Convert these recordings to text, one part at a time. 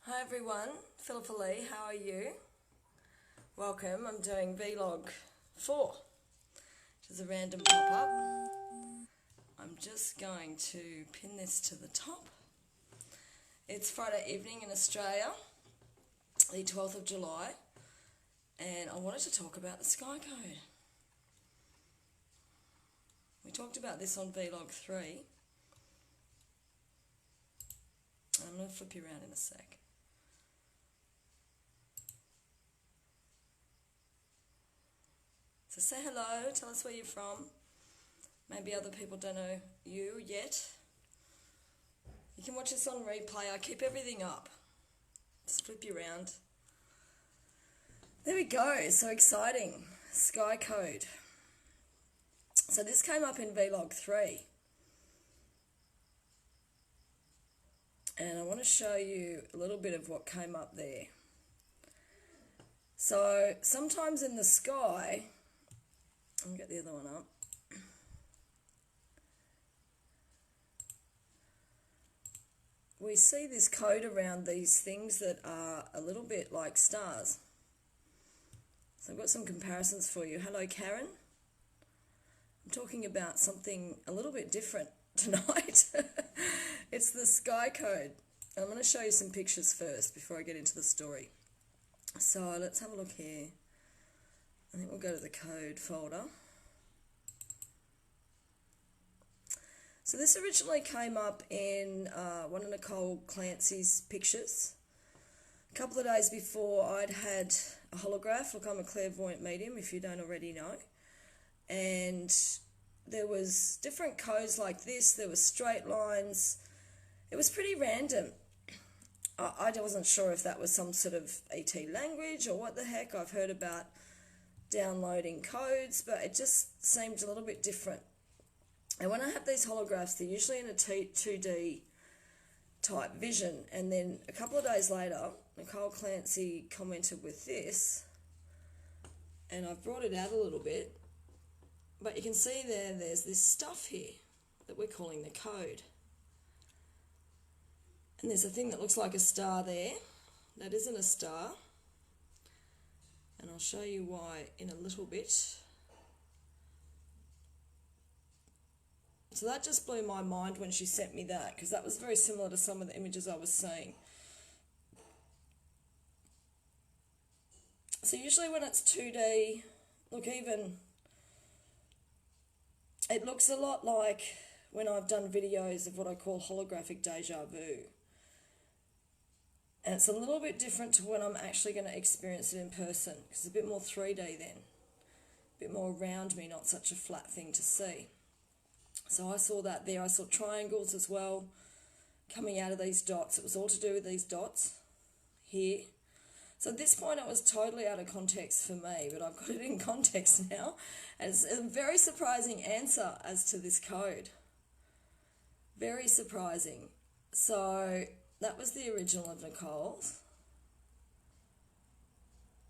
Hi everyone, Philippa Lee, how are you? Welcome, I'm doing Vlog 4, which is a random pop-up. I'm just going to pin this to the top. It's Friday evening in Australia, the 12th of July, and I wanted to talk about the Sky Code. We talked about this on Vlog 3. I'm going to flip you around in a sec. So say hello, tell us where you're from. Maybe other people don't know you yet. You can watch this on replay. I keep everything up. Just flip you around. There we go, so exciting. Sky Code. So this came up in Vlog 3. And I want to show you a little bit of what came up there. So sometimes in the sky, I'll get the other one up. We see this code around these things that are a little bit like stars. So I've got some comparisons for you. Hello, Karen. I'm talking about something a little bit different tonight. It's the Sky Code. I'm going to show you some pictures first before I get into the story. So let's have a look here. I think we'll go to the code folder. So this originally came up in one of Nicole Clancy's pictures. A couple of days before, I'd had a holograph. Look, I'm a clairvoyant medium, if you don't already know. And there was different codes like this. There were straight lines. It was pretty random. I wasn't sure if that was some sort of ET language or what the heck. I've heard about downloading codes, but it just seemed a little bit different. And when I have these holographs, they're usually in a 2D type vision. And then a couple of days later, Nicole Clancy commented with this, and I've brought it out a little bit, but you can see there's this stuff here that we're calling the code. And there's a thing that looks like a star there. That isn't a star. And I'll show you why in a little bit. So that just blew my mind when she sent me that, because that was very similar to some of the images I was seeing. So usually when it's 2D, look, even it looks a lot like when I've done videos of what I call holographic deja vu. And it's a little bit different to when I'm actually going to experience it in person, because it's a bit more 3D then. A bit more around me, not such a flat thing to see. So I saw that there. I saw triangles as well coming out of these dots. It was all to do with these dots here. So at this point it was totally out of context for me, but I've got it in context now. And it's a very surprising answer as to this code. Very surprising. So that was the original of Nicole's.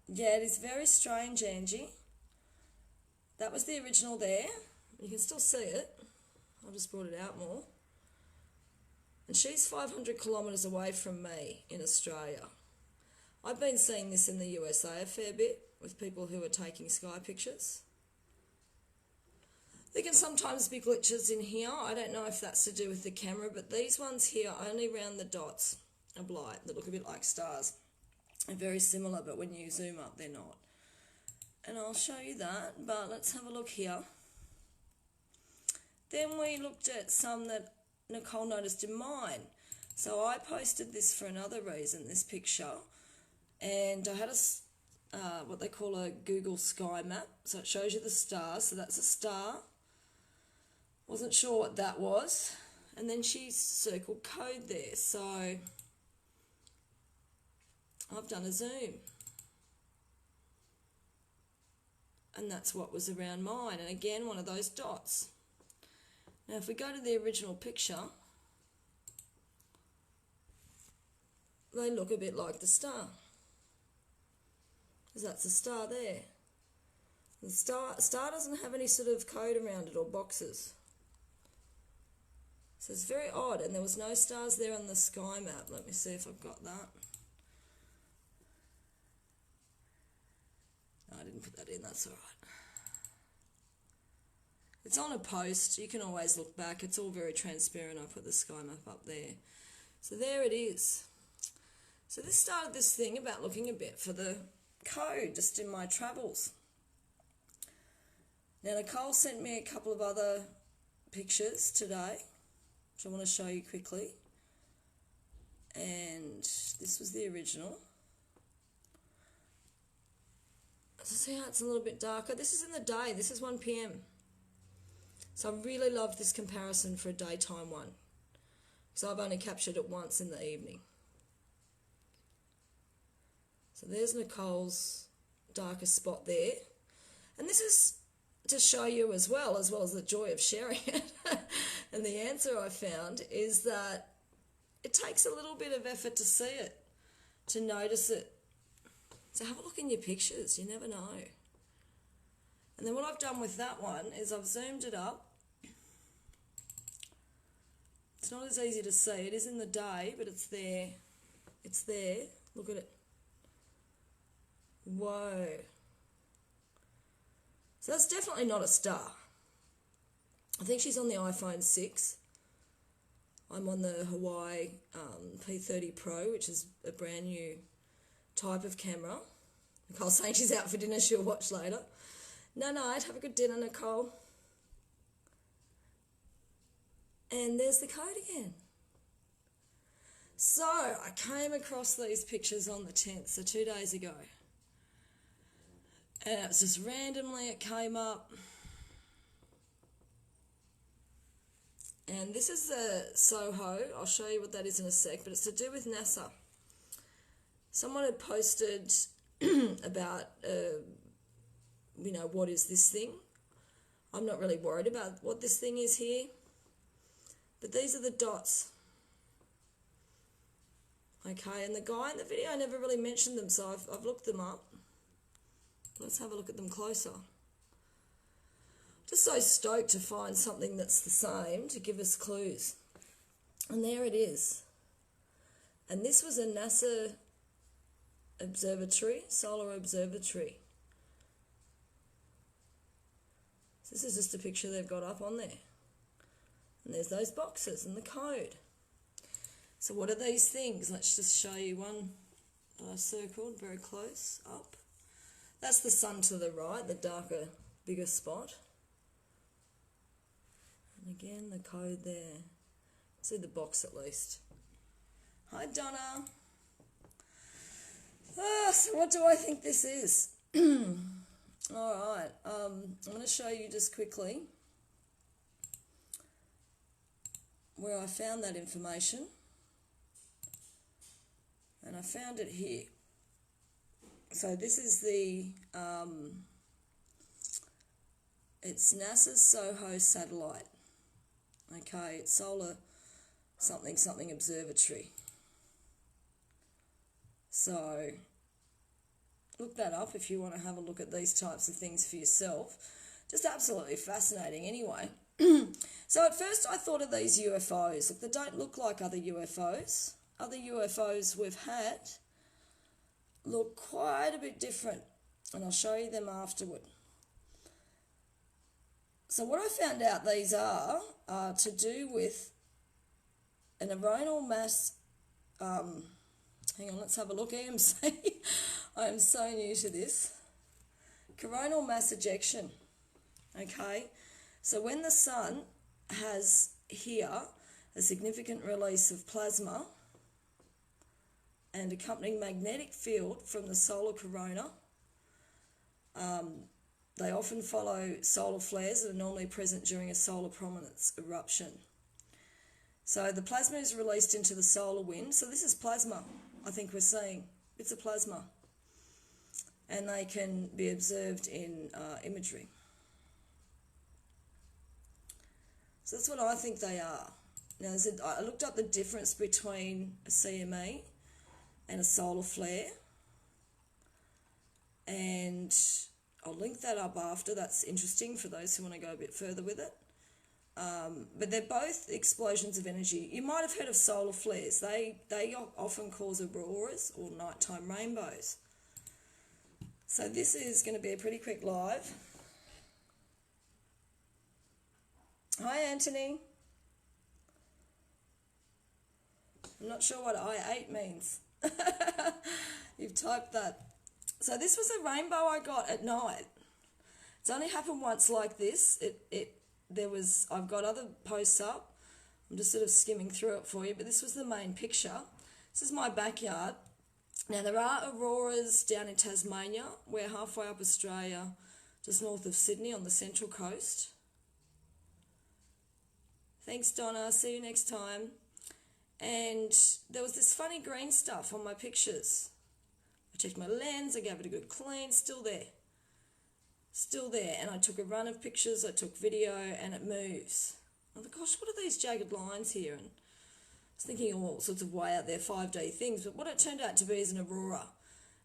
Yeah, it is very strange, Angie. That was the original there. You can still see it. I just brought it out more. And she's 500 kilometres away from me in Australia. I've been seeing this in the USA a fair bit with people who are taking sky pictures. There can sometimes be glitches in here. I don't know if that's to do with the camera, but these ones here, only around the dots of light that look a bit like stars. They're very similar, but when you zoom up, they're not. And I'll show you that, but let's have a look here. Then we looked at some that Nicole noticed in mine. So I posted this for another reason, this picture. And I had what they call a Google Sky Map. So it shows you the stars. So that's a star. Wasn't sure what that was. And then she circled code there. So I've done a zoom. And that's what was around mine. And again, one of those dots. Now if we go to the original picture, they look a bit like the star. Because that's a star there. The star doesn't have any sort of code around it or boxes. So it's very odd, and there was no stars there on the sky map. Let me see if I've got that. No, I didn't put that in, that's all right. It's on a post, you can always look back, it's all very transparent. I put the sky map up there. So there it is. So this started this thing about looking a bit for the code just in my travels. Now Nicole sent me a couple of other pictures today, which I want to show you quickly. And this was the original. So see how it's a little bit darker? This is in the day, this is 1 p.m. So I really love this comparison for a daytime one, because I've only captured it once in the evening. So there's Nicole's darkest spot there. And this is to show you as well as the joy of sharing it. And the answer I found is that it takes a little bit of effort to see it, to notice it. So have a look in your pictures, you never know. And then what I've done with that one is I've zoomed it up. It's not as easy to see. It is in the day, but it's there. It's there. Look at it. Whoa. So that's definitely not a star. I think she's on the iPhone 6. I'm on the Hawaii P30 Pro, which is a brand new type of camera. Nicole's saying she's out for dinner, she'll watch later. No, I'd have a good dinner, Nicole. And there's the code again. So I came across these pictures on the 10th, so 2 days ago. And it was just randomly, it came up. And this is the SOHO. I'll show you what that is in a sec, but it's to do with NASA. Someone had posted about, what is this thing? I'm not really worried about what this thing is here. But these are the dots. Okay, and the guy in the video never really mentioned them, so I've looked them up. Let's have a look at them closer. Just so stoked to find something that's the same to give us clues. And there it is. And this was a NASA observatory, solar observatory. So this is just a picture they've got up on there. And there's those boxes and the code. So what are these things? Let's just show you one that I circled very close up. That's the sun to the right, the darker, bigger spot. And again, the code there. See the box at least. Hi, Donna. So what do I think this is? All right, I'm going to show you just quickly where I found that information. And I found it here. So this is the, it's NASA's SOHO satellite. Okay, it's Solar something Observatory. So look that up if you want to have a look at these types of things for yourself. Just absolutely fascinating anyway. So at first I thought of these UFOs. Look, they don't look like other UFOs. Other UFOs we've had look quite a bit different, and I'll show you them afterward. So what I found out these are to do with an coronal mass, hang on, let's have a look, EMC. I am so new to this. Coronal mass ejection, okay? So when the sun has here a significant release of plasma and accompanying magnetic field from the solar corona, they often follow solar flares that are normally present during a solar prominence eruption. So the plasma is released into the solar wind. So this is plasma, I think we're seeing. It's a plasma. And they can be observed in imagery. So that's what I think they are. Now, I looked up the difference between a CME and a solar flare. And I'll link that up after. That's interesting for those who want to go a bit further with it. But they're both explosions of energy. You might have heard of solar flares. They often cause auroras or nighttime rainbows. So this is going to be a pretty quick live. Hi, Anthony. I'm not sure what I8 means. You've typed that. So this was a rainbow I got at night. It's only happened once like this. I've got other posts up. I'm just sort of skimming through it for you, but this was the main picture. This is my backyard. Now there are auroras down in Tasmania. We're halfway up Australia, just north of Sydney on the central coast. Thanks, Donna. See you next time. And there was this funny green stuff on my pictures. I checked my lens, I gave it a good clean, still there. Still there. And I took a run of pictures, I took video, and it moves. I thought, gosh, what are these jagged lines here? And I was thinking all sorts of way out there 5D things, but what it turned out to be is an aurora.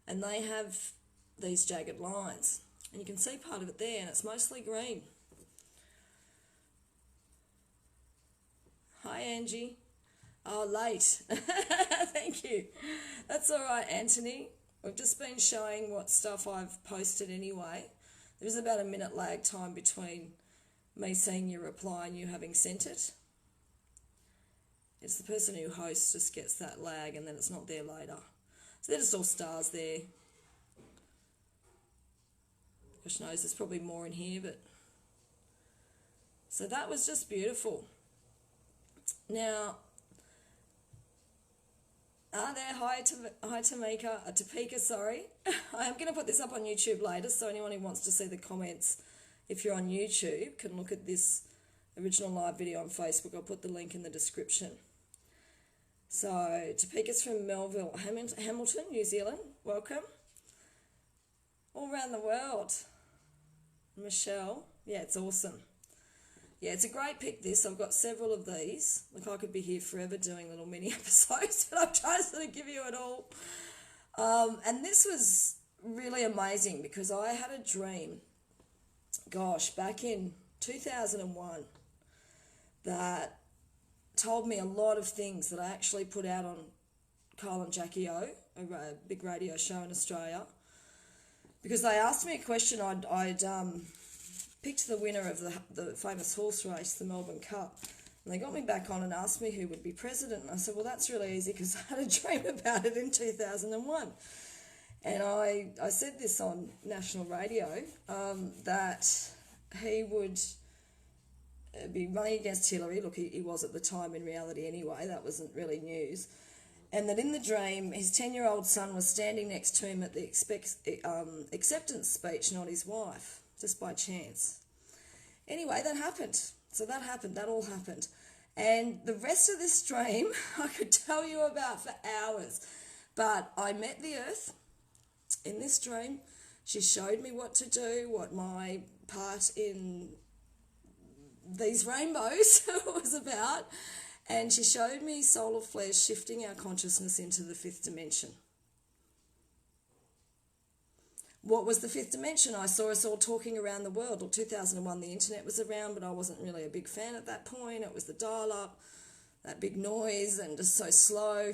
And they have these jagged lines. And you can see part of it there, and it's mostly green. Hi, Angie. Oh, late. Thank you. That's all right, Anthony. We've just been showing what stuff I've posted anyway. There's about a minute lag time between me seeing your reply and you having sent it. It's the person who hosts just gets that lag and then it's not there later. So they're just all stars there. Gosh knows, there's probably more in here, but... So that was just beautiful. Now... Hi Topeka, sorry. I am going to put this up on YouTube later, so anyone who wants to see the comments, if you're on YouTube, can look at this original live video on Facebook. I'll put the link in the description. So, Topeka's from Melville, Hamilton, New Zealand. Welcome. All around the world. Michelle. Yeah, it's awesome. Yeah, it's a great pick, this. I've got several of these. Look, I could be here forever doing little mini episodes, but I'm trying to sort of give you it all. And this was really amazing because I had a dream, gosh, back in 2001 that told me a lot of things that I actually put out on Kyle and Jackie O, a big radio show in Australia, because they asked me a question. I'd picked the winner of the famous horse race, the Melbourne Cup. And they got me back on and asked me who would be president. And I said, well, that's really easy because I had a dream about it in 2001. And I said this on national radio, that he would be running against Hillary. Look, he was at the time in reality anyway. That wasn't really news. And that in the dream, his 10-year-old son was standing next to him at the acceptance speech, not his wife. Just by chance. Anyway, that happened. So that happened. That all happened. And the rest of this dream I could tell you about for hours. But I met the Earth in this dream. She showed me what to do, what my part in these rainbows was about. And she showed me solar flares shifting our consciousness into the fifth dimension. What was the fifth dimension? I saw us all talking around the world. Well, 2001, the internet was around, but I wasn't really a big fan at that point. It was the dial-up, that big noise, and just so slow.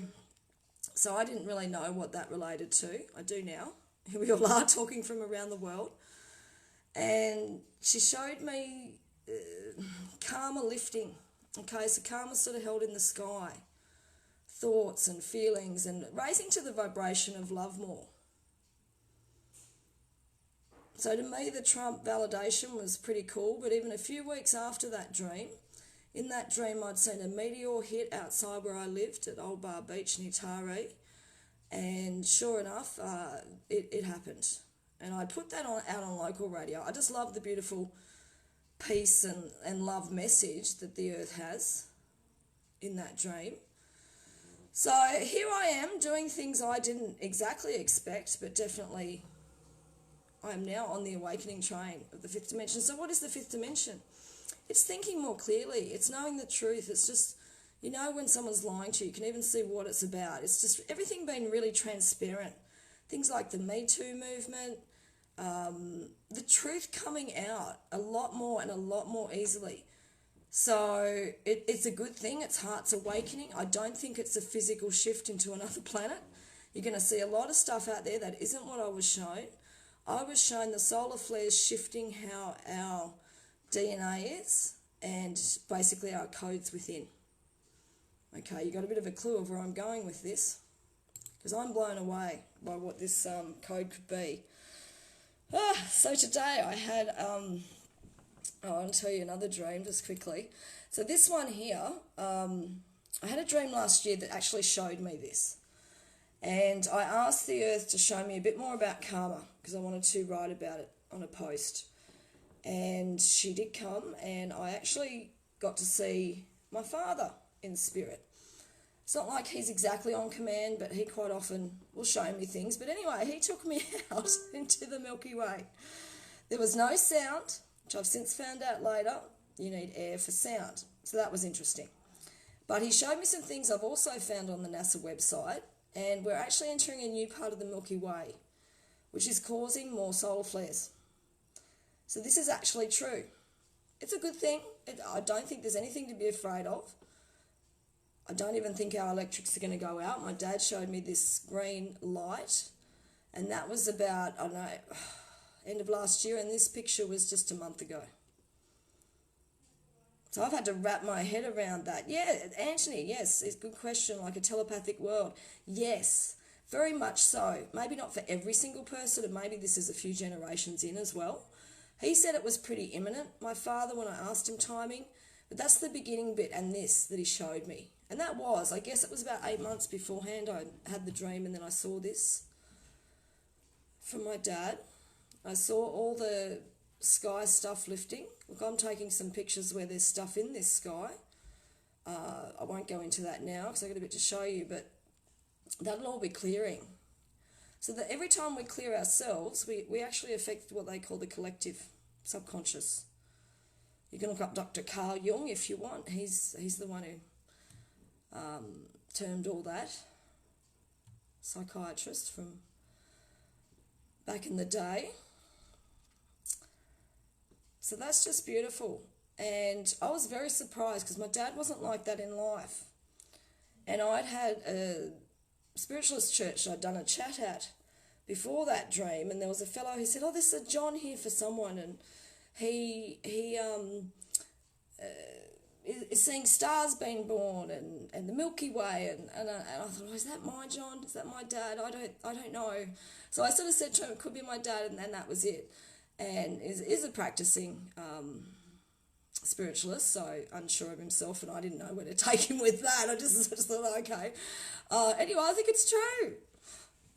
So I didn't really know what that related to. I do now. Here we all are talking from around the world. And she showed me karma lifting. Okay, so karma sort of held in the sky. Thoughts and feelings and raising to the vibration of love more. So to me, the Trump validation was pretty cool, but even a few weeks after that dream, in that dream I'd seen a meteor hit outside where I lived at Old Bar Beach near Taree, and sure enough, it happened. And I put that out on local radio. I just love the beautiful peace and love message that the Earth has in that dream. So here I am doing things I didn't exactly expect, but definitely... I am now on the awakening train of the fifth dimension. So what is the fifth dimension? It's thinking more clearly. It's knowing the truth. It's just, you know, when someone's lying to you, you can even see what it's about. It's just everything being really transparent. Things like the Me Too movement, the truth coming out a lot more and a lot more easily. So it's a good thing. It's heart's awakening. I don't think it's a physical shift into another planet. You're going to see a lot of stuff out there that isn't what I was shown. I was shown the solar flares shifting how our DNA is and basically our codes within. Okay, you got a bit of a clue of where I'm going with this, because I'm blown away by what this code could be. So today I had, I'll tell you another dream just quickly. So this one here, I had a dream last year that actually showed me this. And I asked the earth to show me a bit more about karma because I wanted to write about it on a post. And she did come, and I actually got to see my father in spirit. It's not like he's exactly on command, but he quite often will show me things. But anyway, he took me out into the Milky Way. There was no sound, which I've since found out later, you need air for sound. So that was interesting. But he showed me some things I've also found on the NASA website, and we're actually entering a new part of the Milky Way, which is causing more solar flares. So this is actually true. It's a good thing. I don't think there's anything to be afraid of. I don't even think our electrics are going to go out. My dad showed me this green light, and that was about, I don't know, end of last year, and this picture was just a month ago. So I've had to wrap my head around that. Yeah, Anthony, yes, it's a good question, like a telepathic world. Yes, very much so. Maybe not for every single person, and maybe this is a few generations in as well. He said it was pretty imminent, my father, when I asked him timing, but that's the beginning bit and this that he showed me. And that was, I guess it was about 8 months beforehand I had the dream, and then I saw this from my dad. I saw all the sky stuff lifting. Look, I'm taking some pictures where there's stuff in this sky. I won't go into that now because I've got a bit to show you, but that'll all be clearing. So that every time we clear ourselves, we actually affect what they call the collective subconscious. You can look up Dr. Carl Jung if you want. He's the one who termed all that. Psychiatrist from back in the day. So that's just beautiful. And I was very surprised because my dad wasn't like that in life. And I'd had a spiritualist church I'd done a chat at before that dream, and there was a fellow who said, there's a John here for someone, and he is seeing stars being born and the Milky Way, and I thought, is that my John? Is that my dad? I don't know. So I sort of said to him, it could be my dad, and then that was it. And is a practicing spiritualist, so unsure of himself, and I didn't know where to take him with that. I just thought, okay. Anyway, I think it's true.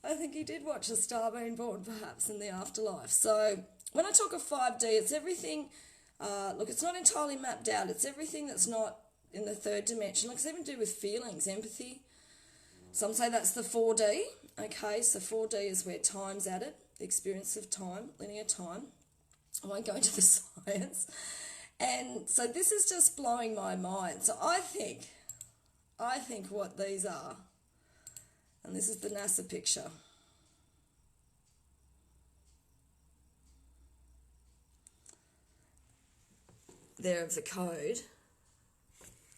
I think he did watch a star being born, perhaps, in the afterlife. So when I talk of 5D, it's everything. Look, it's not entirely mapped out. It's everything that's not in the third dimension. Like, it's even to do with feelings, empathy. Some say that's the 4D. Okay, so 4D is where time's added, the experience of time, linear time. I won't go into the science. And so this is just blowing my mind. So I think what these are, and this is the NASA picture. There of the code.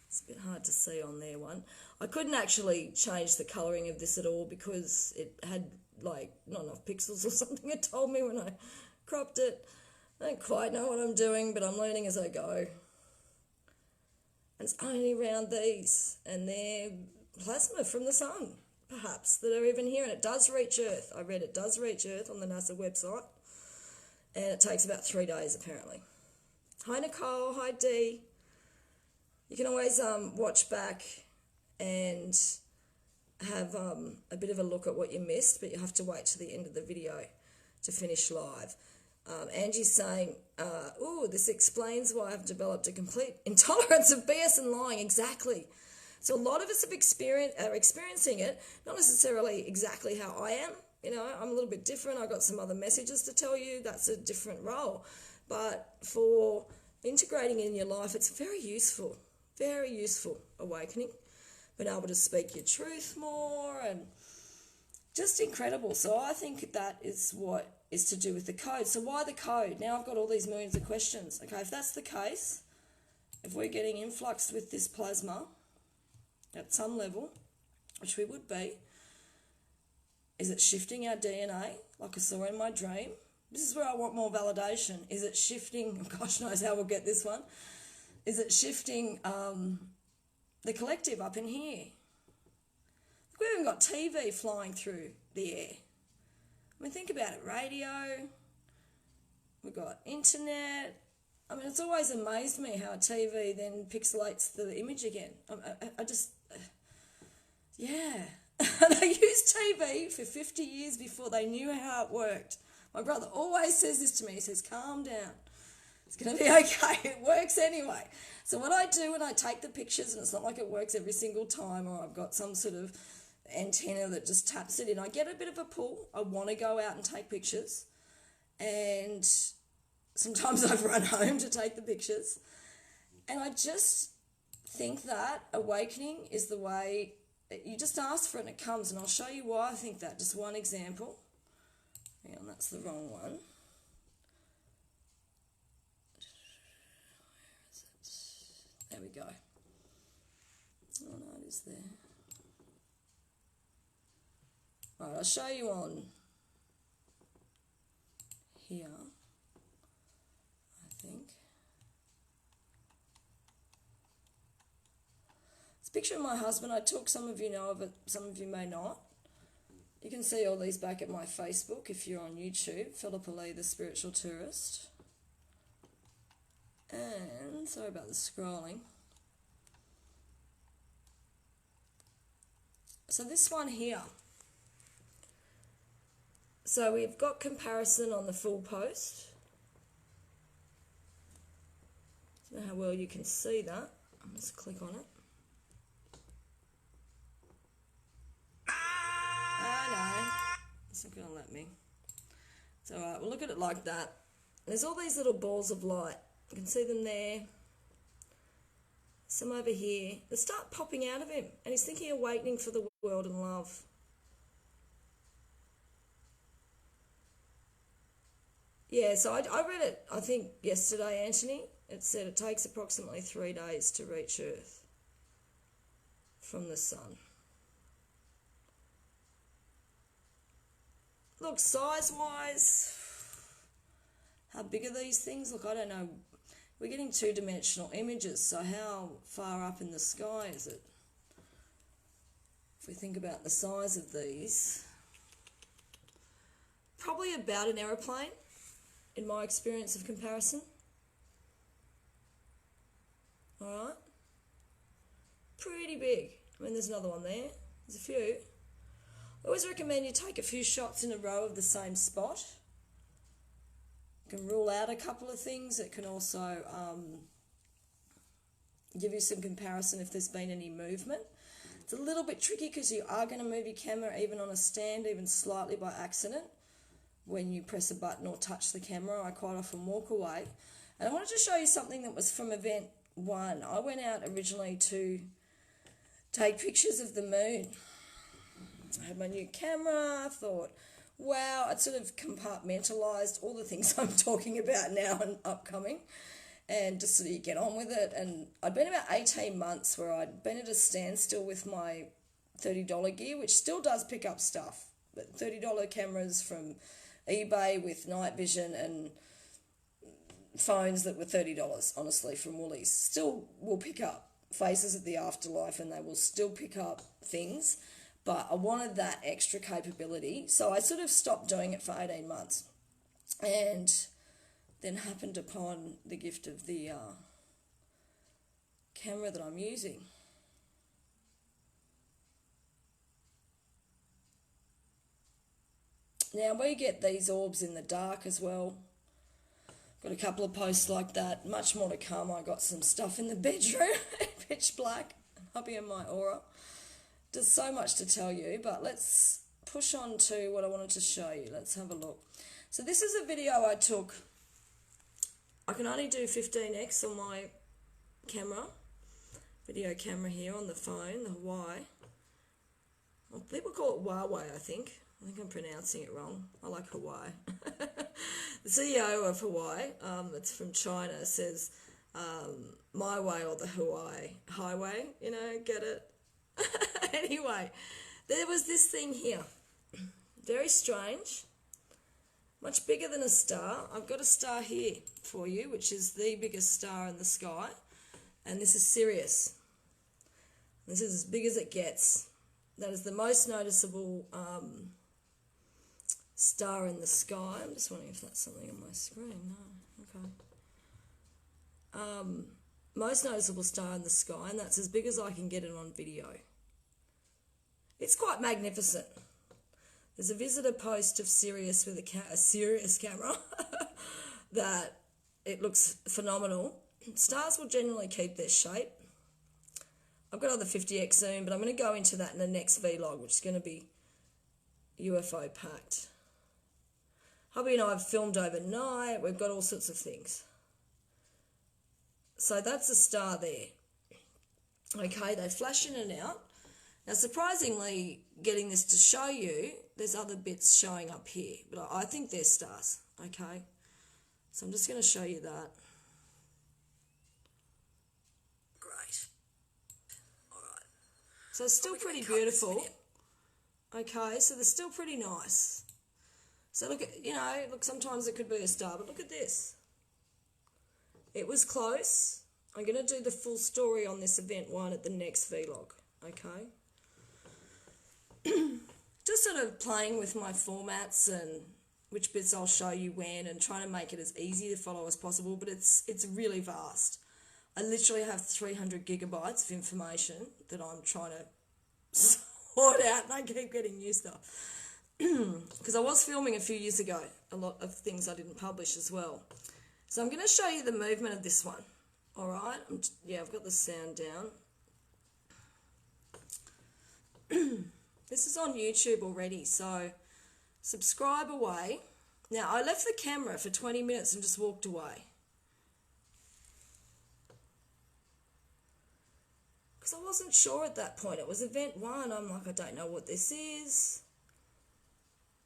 It's a bit hard to see on there one. I couldn't actually change the colouring of this at all because it had like not enough pixels or something, it told me when I cropped it. I don't quite know what I'm doing, but I'm learning as I go. And it's only around these, and they're plasma from the sun, perhaps, that are even here, and it does reach Earth. I read it does reach Earth on the NASA website, and it takes about 3 days apparently. Hi Nicole, hi Dee. You can always watch back and have a bit of a look at what you missed, but you have to wait to the end of the video to finish live. Angie's saying, this explains why I've developed a complete intolerance of BS and lying. Exactly. So a lot of us are experiencing it, not necessarily exactly how I am. You know, I'm a little bit different. I've got some other messages to tell you. That's a different role. But for integrating in your life, it's very useful awakening. Being able to speak your truth more and just incredible. So I think that is what is to do with the code. So why the code? Now I've got all these millions of questions. Okay, if that's the case, if we're getting influxed with this plasma at some level, which we would be, is it shifting our DNA like I saw in my dream? this is where I want more validation. Is it shifting? Gosh knows how we'll get this one. Is it shifting the collective up in here? We've even got TV flying through the air. I mean, think about it. Radio. We've got internet. I mean, it's always amazed me how a TV then pixelates the image again. I just, yeah. They used TV for 50 years before they knew how it worked. My brother always says this to me. He says, calm down. It's going to be okay. It works anyway. So what I do when I take the pictures, and it's not like it works every single time, or I've got some sort of antenna that just taps it in, I get a bit of a pull. I want to go out and take pictures. And sometimes I've run home to take the pictures. And I just think that awakening is the way, you just ask for it and it comes. And I'll show you why I think that. Just one example. Hang on, that's the wrong one. There we go. Oh no, it is there. Alright, I'll show you on here, I think. It's a picture of my husband. I took, some of you know of it, some of you may not. You can see all these back at my Facebook if you're on YouTube, Philippa Lee, the Spiritual Tourist. And, sorry about the scrolling. So this one here. So we've got comparison on the full post. I don't know how well you can see that. I'll just click on it. No, it's not going to let me. It's alright, we'll look at it like that. There's all these little balls of light. You can see them there. Some over here. They start popping out of him. And he's thinking awakening for the world and love. Yeah, so I read it, I think, yesterday, Anthony. It said it takes approximately 3 days to reach Earth from the sun. Look, size-wise, how big are these things? Look, I don't know. We're getting two-dimensional images, so how far up in the sky is it? If we think about the size of these, probably about an aeroplane, in my experience of comparison. Alright? Pretty big. I mean, there's another one there. There's a few. I always recommend you take a few shots in a row of the same spot. You can rule out a couple of things. It can also give you some comparison if there's been any movement. It's a little bit tricky because you are going to move your camera even on a stand, even slightly by accident. When you press a button or touch the camera, I quite often walk away. And I wanted to show you something that was from event 1. I went out originally to take pictures of the moon. I had my new camera, I thought, wow, I'd sort of compartmentalised all the things I'm talking about now and upcoming, and just sort of get on with it. And I'd been about 18 months where I'd been at a standstill with my $30 gear, which still does pick up stuff, but $30 cameras from eBay with night vision and phones that were $30, honestly, from Woolies, still will pick up Faces of the Afterlife, and they will still pick up things. But I wanted that extra capability, so I sort of stopped doing it for 18 months, and then happened upon the gift of the camera that I'm using. Now, we get these orbs in the dark as well. Got a couple of posts like that. Much more to come. I got some stuff in the bedroom, pitch black, hubby and my aura. There's so much to tell you, but let's push on to what I wanted to show you. Let's have a look. So this is a video I took. I can only do 15x on my camera, video camera here on the phone, the Hawaii. Well, people call it Huawei, I think. I think I'm pronouncing it wrong. I like Hawaii. The CEO of Hawaii, it's from China, says, my way or the Hawaii highway, you know, get it? Anyway, there was this thing here. Very strange. much bigger than a star. I've got a star here for you, which is the biggest star in the sky, and this is Sirius. This is as big as it gets. That is the most noticeable star in the sky. I'm just wondering if that's something on my screen. No, okay. Most noticeable star in the sky, and that's as big as I can get it on video. It's quite magnificent. There's a visitor post of Sirius with a Sirius camera that it looks phenomenal. Stars will generally keep their shape. I've got other 50x zoom, but I'm going to go into that in the next vlog, which is going to be UFO packed. Hubby and I have filmed overnight. We've got all sorts of things. So that's a star there. Okay, they flash in and out. Now, surprisingly, getting this to show you, there's other bits showing up here, but I think they're stars, okay? So I'm just going to show you that. Great. All right. So it's still pretty beautiful. Okay, so they're still pretty nice. So look at, look, sometimes it could be a star, but look at this. It was close. I'm going to do the full story on this event one at the next vlog, okay? Just sort of playing with my formats and which bits I'll show you when, and trying to make it as easy to follow as possible, but it's really vast. I literally have 300 gigabytes of information that I'm trying to sort out, and I keep getting new stuff. Because I was filming a few years ago a lot of things I didn't publish as well. So I'm going to show you the movement of this one. All right? I've got the sound down. This is on YouTube already, so subscribe away. Now, I left the camera for 20 minutes and just walked away. Because I wasn't sure at that point. It was event one. I'm like, I don't know what this is.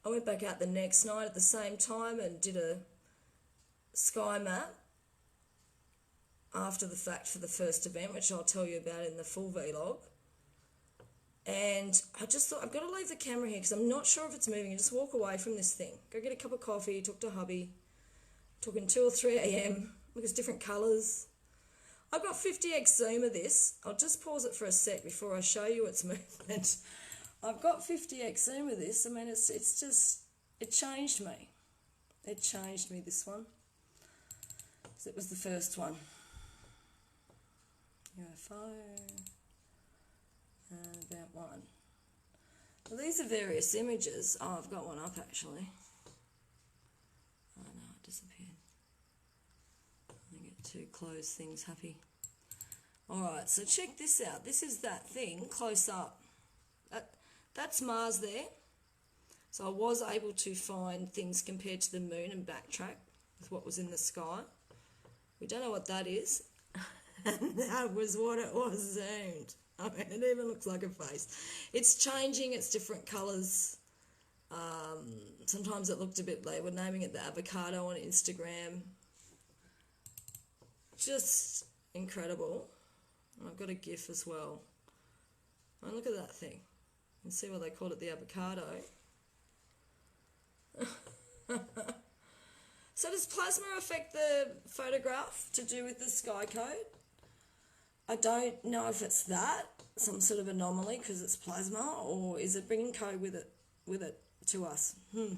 I went back out the next night at the same time and did a sky map after the fact for the first event, which I'll tell you about in the full vlog. And I just thought, I've got to leave the camera here because I'm not sure if it's moving. And just walk away from this thing. Go get a cup of coffee, talk to hubby. Talking 2 or 3 a.m. Look, it's different colours. I've got 50x zoom of this. I'll just pause it for a sec before I show you its movement. I've got 50x zoom of this. I mean, it's just, it changed me. It changed me, this one. So it was the first one. UFO. And about one. Well, these are various images. Oh, I've got one up actually. Oh no, it disappeared. I get too close, things happy. Alright, so check this out. This is that thing close up. That's Mars there. So I was able to find things compared to the moon and backtrack with what was in the sky. We don't know what that is. And that was what it was zoomed. I mean, it even looks like a face. It's changing, it's different colours. Sometimes it looked a bit, they were naming it the avocado on Instagram. Just incredible. And I've got a GIF as well. And look at that thing. You can see why they called it the avocado. So does plasma affect the photograph to do with the sky code? I don't know if it's that, some sort of anomaly because it's plasma, or is it bringing code with it to us? All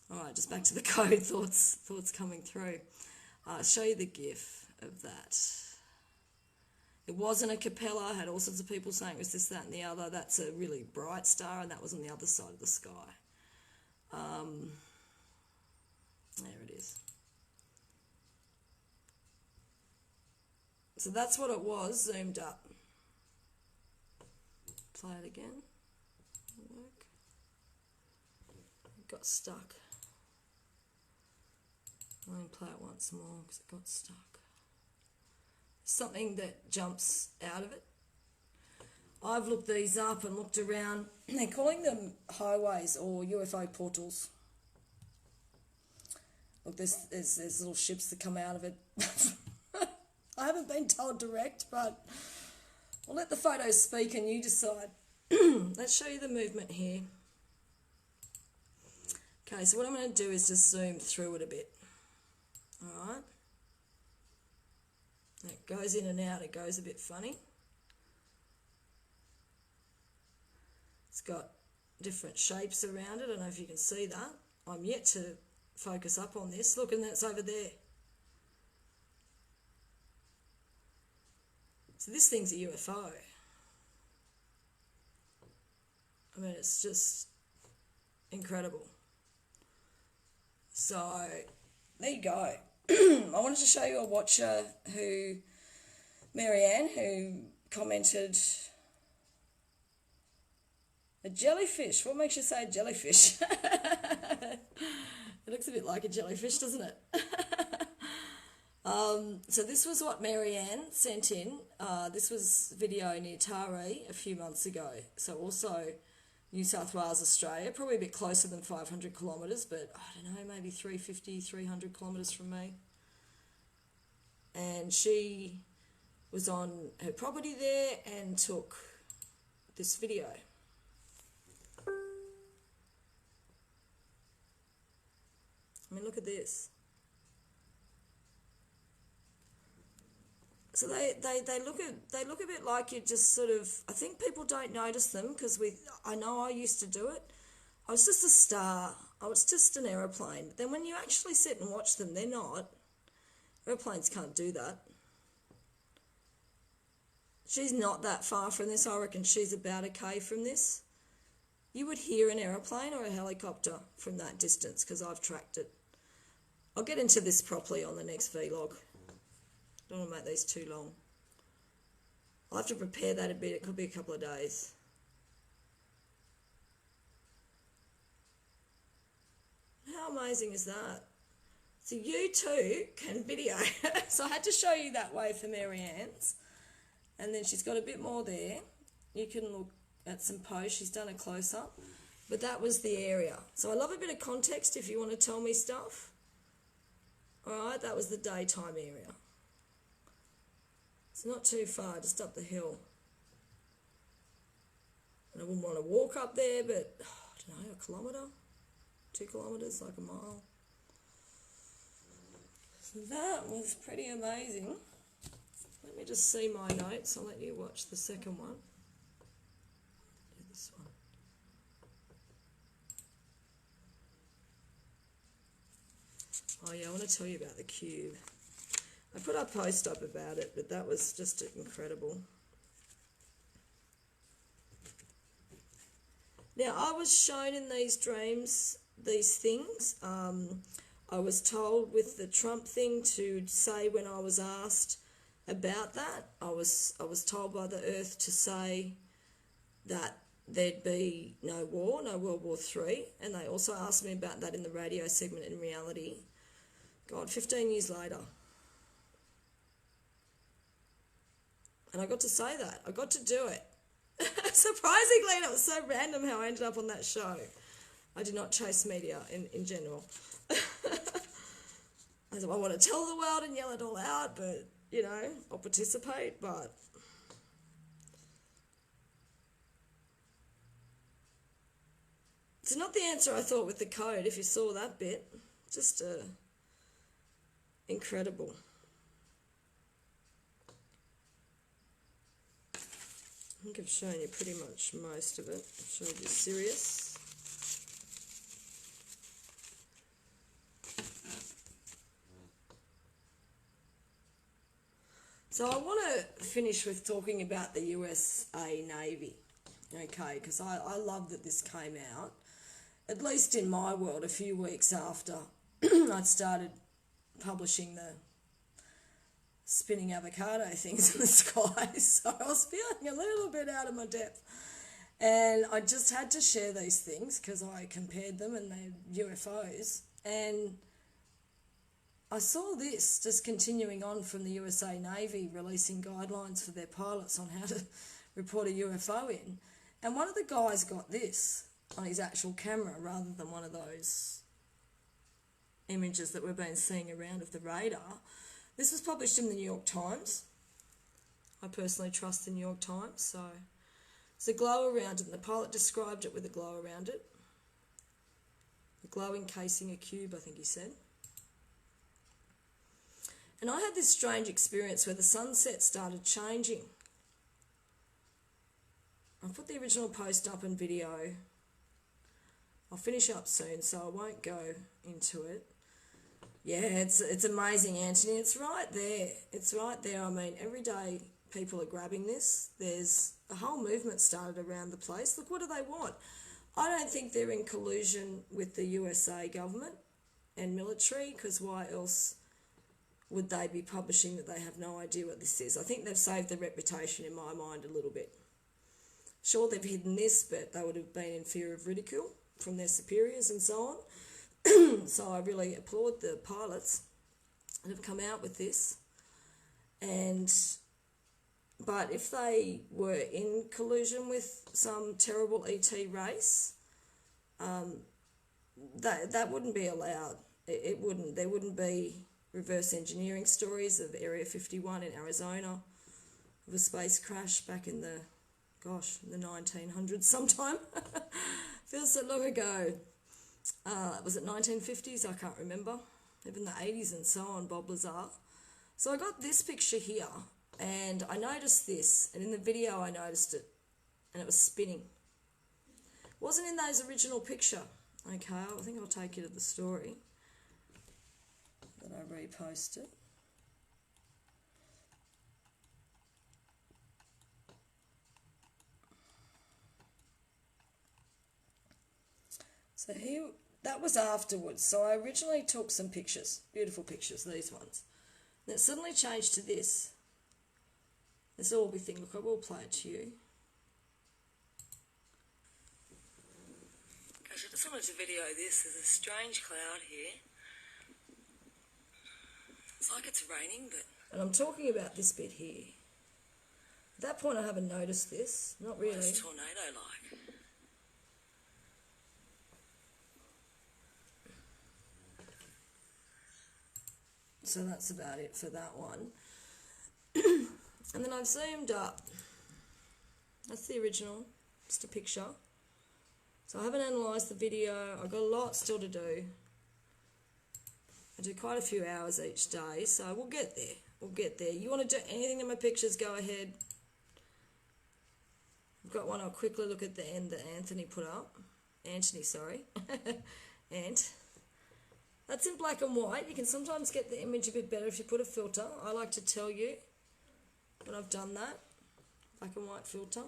right, just back to the code thoughts coming through. I'll show you the GIF of that. It wasn't a Capella. I had all sorts of people saying it was this, that, and the other. That's a really bright star, and that was on the other side of the sky. There it is. So that's what it was, zoomed up. Play it again. It'll work. It got stuck. I'll even play it once more because it got stuck. Something that jumps out of it. I've looked these up and looked around. They're calling them highways or UFO portals. Look, there's little ships that come out of it. I haven't been told direct, but I'll let the photos speak and you decide. Let's show you the movement here. Okay, so what I'm going to do is just zoom through it a bit. All right. It goes in and out. It goes a bit funny. It's got different shapes around it. I don't know if you can see that. I'm yet to focus up on this. Look, and that's over there. So this thing's a UFO. I mean, it's just incredible. So there you go. I wanted to show you a watcher who, Marianne, who commented, a jellyfish. What makes you say jellyfish? It looks a bit like a jellyfish, doesn't it? So this was what Marianne sent in. This was video near Taree a few months ago. So also New South Wales, Australia, probably a bit closer than 500 kilometres, but I don't know, maybe 350, 300 kilometres from me. And she was on her property there and took this video. I mean, look at this. So they look a bit like you just sort of, I think people don't notice them because I know I used to do it. I was just a star. I was just an aeroplane. But then when you actually sit and watch them, they're not. Airplanes can't do that. She's not that far from this. I reckon she's about a K from this. You would hear an aeroplane or a helicopter from that distance because I've tracked it. I'll get into this properly on the next vlog. Don't want to make these too long. I'll have to prepare that a bit. It could be a couple of days. How amazing is that? So you too can video. So I had to show you that way for Marianne's. And then she's got a bit more there. You can look at some posts. She's done a close-up. But that was the area. So I love a bit of context if you want to tell me stuff. Alright, that was the daytime area. It's not too far, just up the hill. And I wouldn't want to walk up there, but I don't know, a kilometre, 2 kilometres, like a mile. So that was pretty amazing. Let me just see my notes. I'll let you watch the second one. Do this one. Oh yeah, I want to tell you about the cube. I put a post up about it, but that was just incredible. Now, I was shown in these dreams these things. I was told with the Trump thing to say when I was asked about that, I was told by the earth to say that there'd be no war, no World War III, and they also asked me about that in the radio segment in reality. God, 15 years later. And I got to say that. I got to do it. Surprisingly, and it was so random how I ended up on that show. I do not chase media in general. I want to tell the world and yell it all out, but, you know, I'll participate, but... It's not the answer I thought with the code, if you saw that bit. Just incredible. I think I've shown you pretty much most of it. I've showed you Sirius. So I want to finish with talking about the USA Navy, okay, because I love that this came out, at least in my world, a few weeks after I'd started publishing the spinning avocado things in the sky, so I was feeling a little bit out of my depth. And I just had to share these things because I compared them and they're UFOs. And I saw this just continuing on from the USA Navy releasing guidelines for their pilots on how to report a UFO in. And one of the guys got this on his actual camera rather than one of those images that we've been seeing around of the radar. This was published in the New York Times. I personally trust the New York Times, so it's a glow around it, and the pilot described it with a glow around it. The glow encasing a cube, I think he said. And I had this strange experience where the sunset started changing. I'll put the original post up in video. I'll finish up soon, so I won't go into it. Yeah, it's amazing, Anthony. It's right there. It's right there. I mean, every day people are grabbing this. There's a whole movement started around the place. Look, what do they want? I don't think they're in collusion with the USA government and military, because why else would they be publishing that they have no idea what this is? I think they've saved their reputation in my mind a little bit. Sure, they've hidden this, but they would have been in fear of ridicule from their superiors and so on. So I really applaud the pilots that have come out with this. But if they were in collusion with some terrible ET race, that wouldn't be allowed. It wouldn't. There wouldn't be reverse engineering stories of Area 51 in Arizona, of a space crash back in the 1900s sometime. Feels so long ago. Was it 1950s? I can't remember. Even the 80s and so on, Bob Lazar. So I got this picture here, and I noticed this, and in the video I noticed it, and it was spinning. It wasn't in those original picture. Okay, I think I'll take you to the story that I reposted. So that was afterwards. So I originally took some pictures, beautiful pictures, these ones. And it suddenly changed to this. This Orby thing. Look, I will play it to you. Gosh, I just wanted to video this. There's a strange cloud here. It's like it's raining, but... And I'm talking about this bit here. At that point I haven't noticed this. Not really. It's tornado-like. So that's about it for that one. And then I've zoomed up. That's the original, just a picture. So I haven't analysed the video. I've got a lot still to do. I do quite a few hours each day, so we'll get there. We'll get there. You want to do anything in my pictures, go ahead. I've got one I'll quickly look at the end that Anthony put up. Anthony, sorry. Ant. That's in black and white. You can sometimes get the image a bit better if you put a filter. I like to tell you when I've done that. Black and white filter.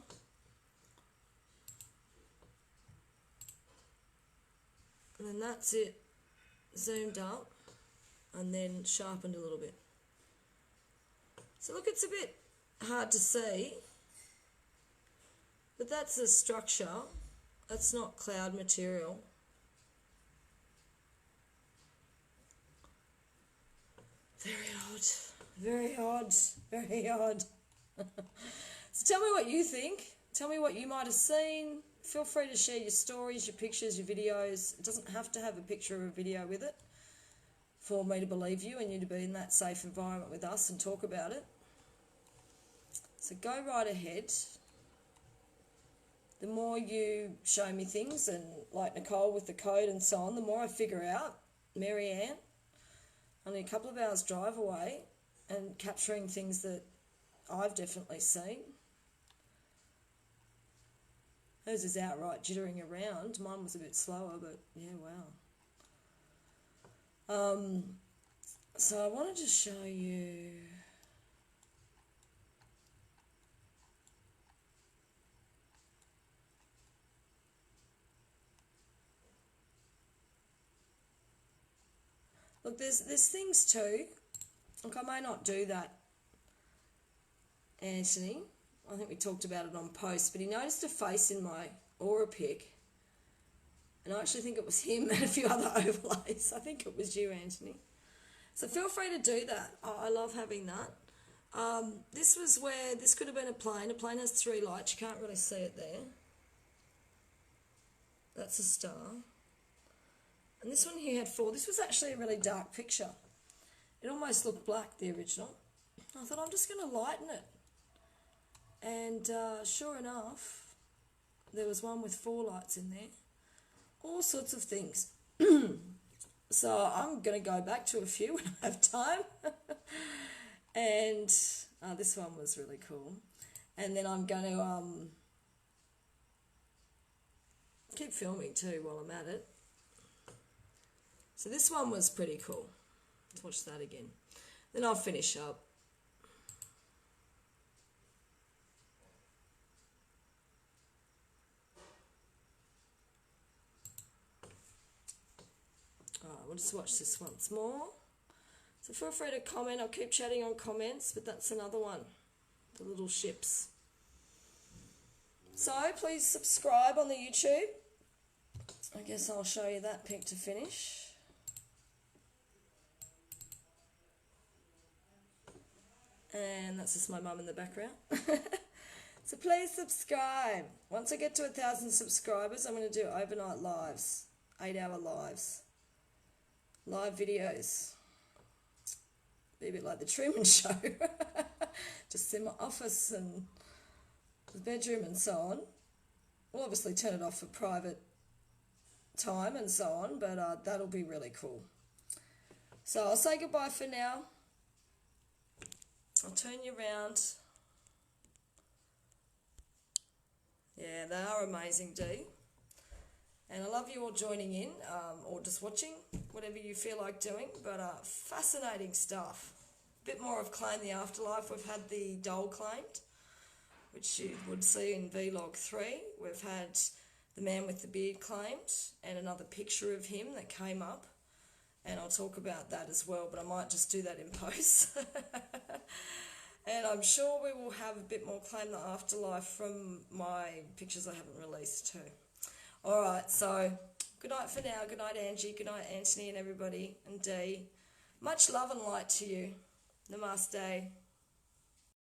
And then that's it. Zoomed up and then sharpened a little bit. So look, it's a bit hard to see. But that's the structure. That's not cloud material. Very odd, very odd, very odd. So tell me what you think. Tell me what you might have seen. Feel free to share your stories, your pictures, your videos. It doesn't have to have a picture or a video with it for me to believe you and you to be in that safe environment with us and talk about it. So go right ahead. The more you show me things, and like Nicole with the code and so on, the more I figure out. Mary Ann, only a couple of hours drive away, and capturing things that I've definitely seen. Hers is outright jittering around. Mine was a bit slower, but yeah, wow. So I wanted to show you... Look, there's things too. Look, I may not do that, Anthony. I think we talked about it on post, but he noticed a face in my aura pic, and I actually think it was him and a few other overlays. I think it was you, Anthony. So feel free to do that. I love having that. This was where, this could have been a plane. A plane has 3 lights. You can't really see it there. That's a star. And this one here had 4. This was actually a really dark picture. It almost looked black, the original. I thought, I'm just going to lighten it. And sure enough, there was one with 4 lights in there. All sorts of things. So I'm going to go back to a few when I have time. And this one was really cool. And then I'm going to keep filming too while I'm at it. So this one was pretty cool. Let's watch that again. Then I'll finish up. Alright, we'll just watch this once more. So feel free to comment. I'll keep chatting on comments, but that's another one. The little ships. So please subscribe on the YouTube. I guess I'll show you that pic to finish. And that's just my mum in the background. So please subscribe. Once I get to 1,000 subscribers, I'm going to do overnight lives. 8-hour lives. Live videos. Be a bit like the Truman Show. Just in my office and the bedroom and so on. We'll obviously turn it off for private time and so on, but that'll be really cool. So I'll say goodbye for now. I'll turn you around. Yeah, they are amazing, Dee. And I love you all joining in or just watching, whatever you feel like doing. But fascinating stuff. A bit more of Claim the Afterlife. We've had the doll claimed, which you would see in Vlog 3. We've had the man with the beard claimed and another picture of him that came up. And I'll talk about that as well, but I might just do that in post. And I'm sure we will have a bit more Claim the Afterlife from my pictures I haven't released too. Alright, so good night for now. Good night, Angie. Good night, Anthony and everybody. And Dee. Much love and light to you. Namaste.